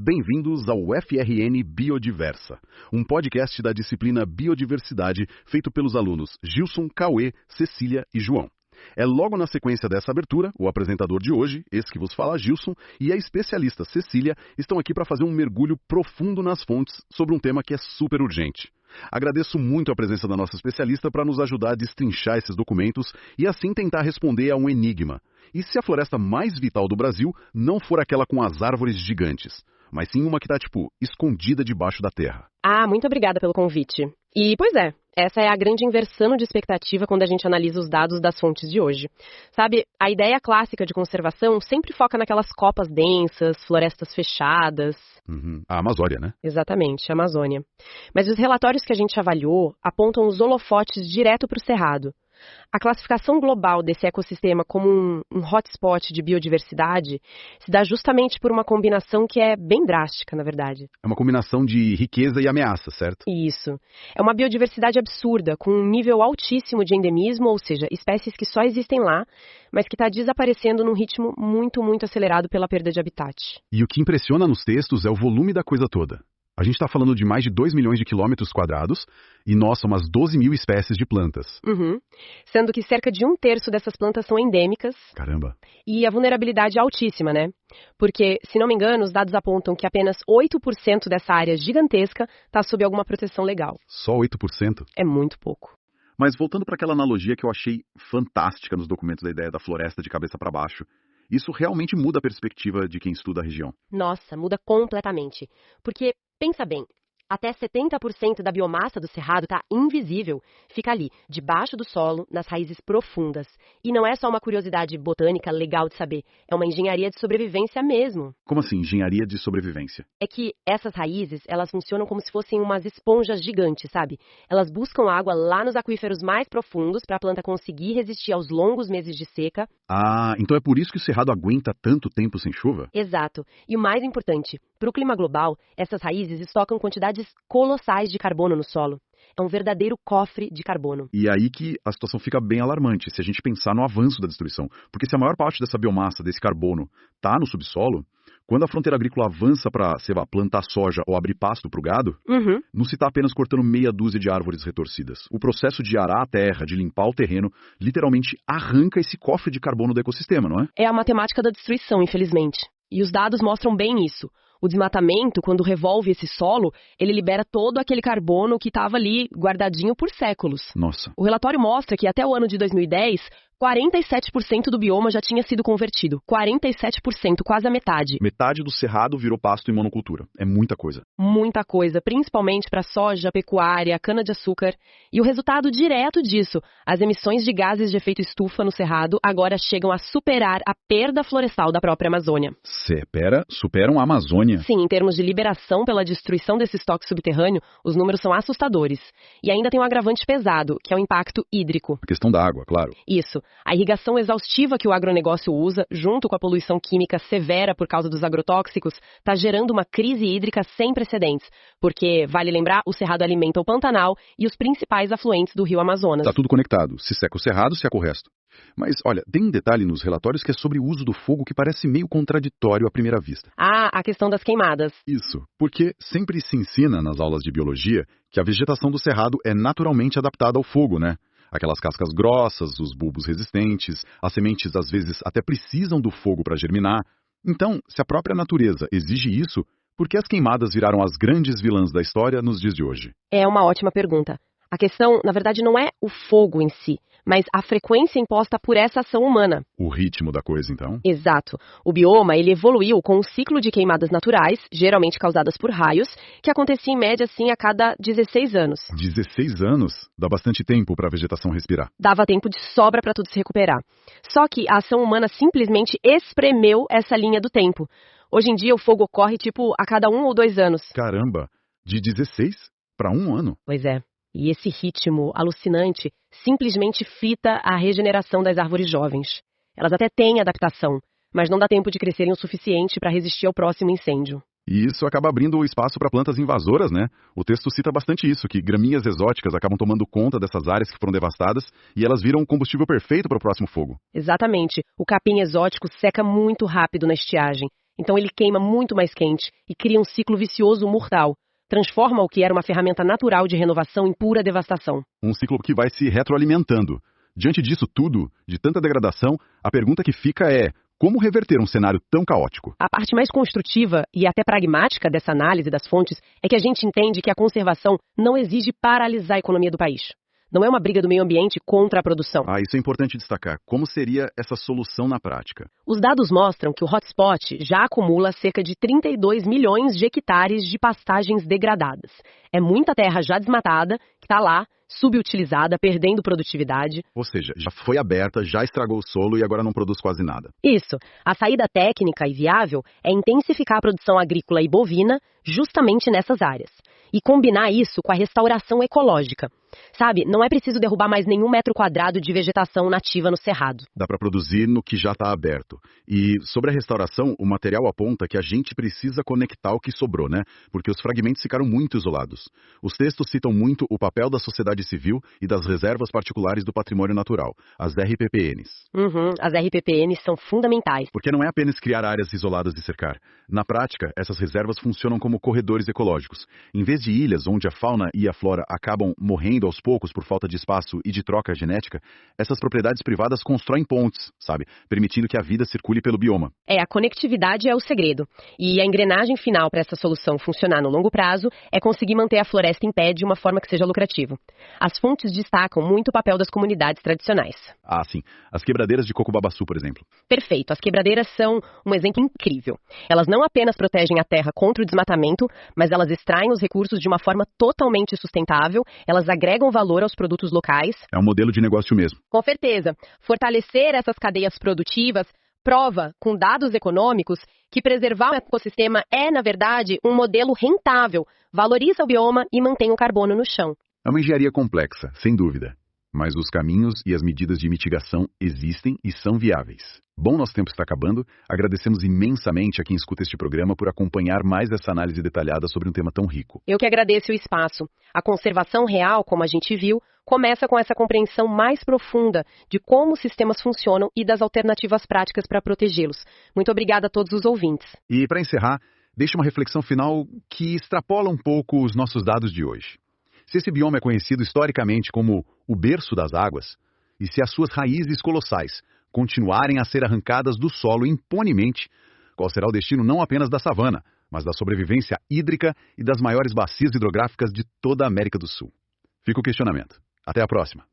Bem-vindos ao FRN Biodiversa, um podcast da disciplina Biodiversidade feito pelos alunos Gilson, Cauê, Cecília e João. É logo na sequência dessa abertura, o apresentador de hoje, esse que vos fala Gilson, e a especialista Cecília estão aqui para fazer um mergulho profundo nas fontes sobre um tema que é super urgente. Agradeço muito a presença da nossa especialista para nos ajudar a destrinchar esses documentos e assim tentar responder a um enigma. E se a floresta mais vital do Brasil não for aquela com as árvores gigantes, mas sim uma que está, escondida debaixo da terra? Muito obrigada pelo convite. E, pois é, essa é a grande inversão de expectativa quando a gente analisa os dados das fontes de hoje. Sabe, a ideia clássica de conservação sempre foca naquelas copas densas, florestas fechadas. A Amazônia, né? Exatamente, a Amazônia. Mas os relatórios que a gente avaliou apontam os holofotes direto para o Cerrado. A classificação global desse ecossistema como um hotspot de biodiversidade se dá justamente por uma combinação que é bem drástica, na verdade. É uma combinação de riqueza e ameaça, certo? Isso. É uma biodiversidade absurda, com um nível altíssimo de endemismo, ou seja, espécies que só existem lá, mas que está desaparecendo num ritmo muito, muito acelerado pela perda de habitat. E o que impressiona nos textos é o volume da coisa toda. A gente está falando de mais de 2 milhões de quilômetros quadrados e, nossa, umas 12 mil espécies de plantas. Sendo que cerca de 1/3 dessas plantas são endêmicas. Caramba! E a vulnerabilidade é altíssima, né? Porque, se não me engano, os dados apontam que apenas 8% dessa área gigantesca está sob alguma proteção legal. Só 8%? É muito pouco. Mas voltando para aquela analogia que eu achei fantástica nos documentos da ideia da floresta de cabeça para baixo, isso realmente muda a perspectiva de quem estuda a região. Nossa, muda completamente. Porque, pensa bem, até 70% da biomassa do cerrado está invisível. Fica ali, debaixo do solo, nas raízes profundas. E não é só uma curiosidade botânica legal de saber, é uma engenharia de sobrevivência mesmo. Como assim, engenharia de sobrevivência? É que essas raízes, elas funcionam como se fossem umas esponjas gigantes, sabe? Elas buscam água lá nos aquíferos mais profundos para a planta conseguir resistir aos longos meses de seca. Então é por isso que o cerrado aguenta tanto tempo sem chuva? Exato. E o mais importante, para o clima global, essas raízes estocam quantidades colossais de carbono no solo. É um verdadeiro cofre de carbono. E é aí que a situação fica bem alarmante, se a gente pensar no avanço da destruição. Porque se a maior parte dessa biomassa, desse carbono, está no subsolo, quando a fronteira agrícola avança para, sei lá, plantar soja ou abrir pasto para o gado, não se está apenas cortando meia dúzia de árvores retorcidas. O processo de arar a terra, de limpar o terreno, literalmente arranca esse cofre de carbono do ecossistema, não é? É a matemática da destruição, infelizmente. E os dados mostram bem isso. O desmatamento, quando revolve esse solo, ele libera todo aquele carbono que estava ali guardadinho por séculos. Nossa. O relatório mostra que até o ano de 2010, 47% do bioma já tinha sido convertido. 47%, quase a metade. Metade do cerrado virou pasto em monocultura. É muita coisa. Muita coisa, principalmente para soja, pecuária, cana-de-açúcar. E o resultado direto disso, as emissões de gases de efeito estufa no cerrado agora chegam a superar a perda florestal da própria Amazônia. Superam a Amazônia? Sim, em termos de liberação pela destruição desse estoque subterrâneo, os números são assustadores. E ainda tem um agravante pesado, que é o impacto hídrico. A questão da água, claro. Isso. A irrigação exaustiva que o agronegócio usa, junto com a poluição química severa por causa dos agrotóxicos, está gerando uma crise hídrica sem precedentes. Porque, vale lembrar, o cerrado alimenta o Pantanal e os principais afluentes do rio Amazonas. Está tudo conectado. Se seca o cerrado, seca o resto. Mas, olha, tem um detalhe nos relatórios que é sobre o uso do fogo que parece meio contraditório à primeira vista. A questão das queimadas. Isso, porque sempre se ensina nas aulas de biologia que a vegetação do cerrado é naturalmente adaptada ao fogo, né? Aquelas cascas grossas, os bulbos resistentes, as sementes às vezes até precisam do fogo para germinar. Então, se a própria natureza exige isso, por que as queimadas viraram as grandes vilãs da história nos dias de hoje? É uma ótima pergunta. A questão, na verdade, não é o fogo em si, mas a frequência imposta por essa ação humana. O ritmo da coisa, então? Exato. O bioma, ele evoluiu com um ciclo de queimadas naturais, geralmente causadas por raios, que acontecia em média, assim, a cada 16 anos. 16 anos? Dá bastante tempo para a vegetação respirar. Dava tempo de sobra para tudo se recuperar. Só que a ação humana simplesmente espremeu essa linha do tempo. Hoje em dia, o fogo ocorre, a cada 1 ou 2 anos. Caramba! De 16 para 1 ano? Pois é. E esse ritmo alucinante simplesmente fita a regeneração das árvores jovens. Elas até têm adaptação, mas não dá tempo de crescerem o suficiente para resistir ao próximo incêndio. E isso acaba abrindo espaço para plantas invasoras, né? O texto cita bastante isso, que gramíneas exóticas acabam tomando conta dessas áreas que foram devastadas e elas viram um combustível perfeito para o próximo fogo. Exatamente. O capim exótico seca muito rápido na estiagem. Então ele queima muito mais quente e cria um ciclo vicioso mortal. Transforma o que era uma ferramenta natural de renovação em pura devastação. Um ciclo que vai se retroalimentando. Diante disso tudo, de tanta degradação, a pergunta que fica é: como reverter um cenário tão caótico? A parte mais construtiva e até pragmática dessa análise das fontes é que a gente entende que a conservação não exige paralisar a economia do país. Não é uma briga do meio ambiente contra a produção. Isso é importante destacar. Como seria essa solução na prática? Os dados mostram que o hotspot já acumula cerca de 32 milhões de hectares de pastagens degradadas. É muita terra já desmatada, que está lá, subutilizada, perdendo produtividade. Ou seja, já foi aberta, já estragou o solo e agora não produz quase nada. Isso. A saída técnica e viável é intensificar a produção agrícola e bovina justamente nessas áreas. E combinar isso com a restauração ecológica. Sabe, não é preciso derrubar mais nenhum metro quadrado de vegetação nativa no cerrado. Dá para produzir no que já está aberto. E sobre a restauração, o material aponta que a gente precisa conectar o que sobrou, né? Porque os fragmentos ficaram muito isolados. Os textos citam muito o papel da sociedade civil e das reservas particulares do patrimônio natural, as RPPNs. As RPPNs são fundamentais. Porque não é apenas criar áreas isoladas e cercar. Na prática, essas reservas funcionam como corredores ecológicos. Em vez de ilhas onde a fauna e a flora acabam morrendo aos poucos por falta de espaço e de troca genética, essas propriedades privadas constroem pontes, sabe? Permitindo que a vida circule pelo bioma. A conectividade é o segredo. E a engrenagem final para essa solução funcionar no longo prazo é conseguir manter a floresta em pé de uma forma que seja lucrativa. As fontes destacam muito o papel das comunidades tradicionais. Sim. As quebradeiras de Coco-Babaçu, por exemplo. Perfeito. As quebradeiras são um exemplo incrível. Elas não apenas protegem a terra contra o desmatamento, mas elas extraem os recursos de uma forma totalmente sustentável, elas agregam valor aos produtos locais. É um modelo de negócio mesmo. Com certeza. Fortalecer essas cadeias produtivas prova, com dados econômicos, que preservar o ecossistema é, na verdade, um modelo rentável, valoriza o bioma e mantém o carbono no chão. É uma engenharia complexa, sem dúvida. Mas os caminhos e as medidas de mitigação existem e são viáveis. Bom, nosso tempo está acabando. Agradecemos imensamente a quem escuta este programa por acompanhar mais essa análise detalhada sobre um tema tão rico. Eu que agradeço o espaço. A conservação real, como a gente viu, começa com essa compreensão mais profunda de como os sistemas funcionam e das alternativas práticas para protegê-los. Muito obrigada a todos os ouvintes. E, para encerrar, deixe uma reflexão final que extrapola um pouco os nossos dados de hoje. Se esse bioma é conhecido historicamente como o berço das águas, e se as suas raízes colossais continuarem a ser arrancadas do solo impunemente, qual será o destino não apenas da savana, mas da sobrevivência hídrica e das maiores bacias hidrográficas de toda a América do Sul? Fica o questionamento. Até a próxima.